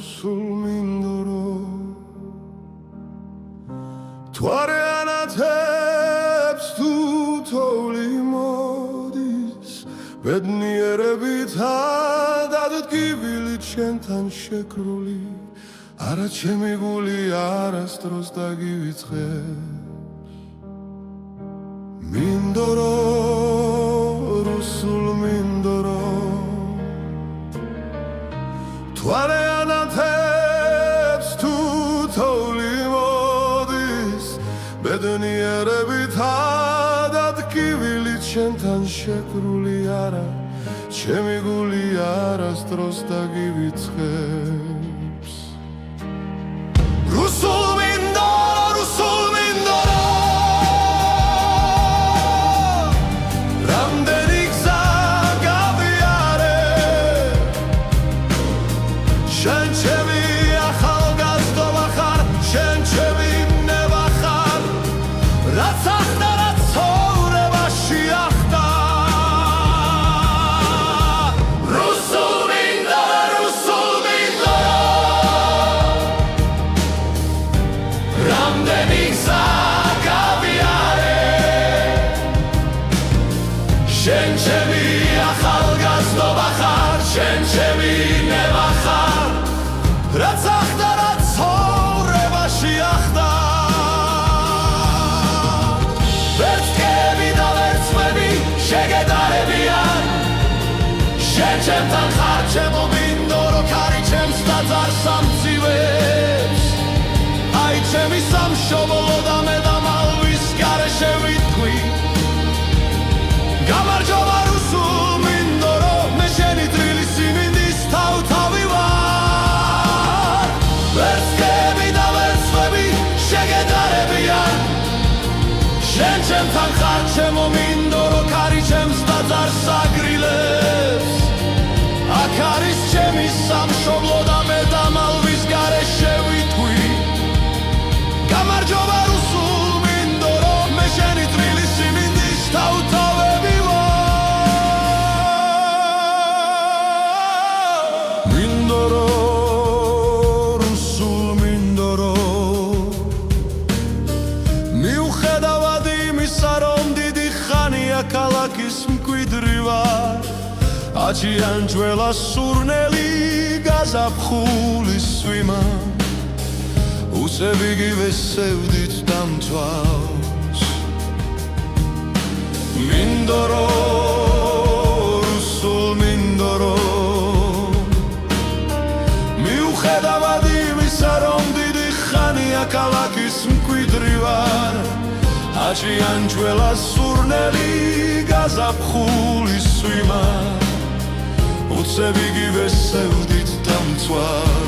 რუსულ მინდორო თვარე ანათებს თუ თოვლი მოდის ბედნიერებით დადგმილით შენთან შეკრული არა ჩემი გული არასდროს დაგივიწყებს მინდორო რუსულ მინდორო თვარე ანათებს თუ თოვლი მოდის ბედნიერებით დადგმილით შენთან შეკრული არა ჩემი გული არასდროს დაგივიწყებს რუსულ მინდორო რუსულ მინდორო რამდენი გზა გავიარე შენ ჩემი ახალგაზრდობა ხარ შენ ჩემი ნება ხარ რაც ახდა რაც ცხოვრებაში ახდა რამდენი გზა გავიარე შენ ჩემი ახალგაზრდობა ხარ შენ ჩემი ნება ხარ რაც ახდა რაც ცხოვრებაში ახდა ვერც კები და ვერც წვები შეგედარებიან შენ ჩემთან ხარ ჩემო მინდორო ქარი ჩემს ტაძარს ამცივებს აი ჩემი სამშობლო და მე და მალვის გარეშე ვიტყვი გამარჯობა რუსულ მინდორო მე შენი წრილი სიმინდის თავთავი ვარ ვერც კები და ვერც წვები შეგედარებიან შენ ჩემთან ხარ ჩემო მინდორო ქარი ჩემს ტაძარს აგრილებს აქ არის ჩემი სამშობლო და მე და მალვის გარეშე ვიტყვი გამარჯობა რუსულ მინდორო მე შენი წრილი სიმინდის თავთავები ვარ მინდორო რუსულ მინდორო მიუხედავად იმისა რომ დიდი ხანია ქალაქის მკვიდრი ვარ აჩიან ძველა სურნელი გაზაფხული სვიმა უსები გივესევდით დამწვავს მინდორო რუსულ მინდორო მიუხედავად იმისა რომ დიდი ხანია ქალაქის მკვიდრი ვარ აჩიან ძველა სურნელი გაზაფხული სვიმა უსები გივესევდით დამწვავს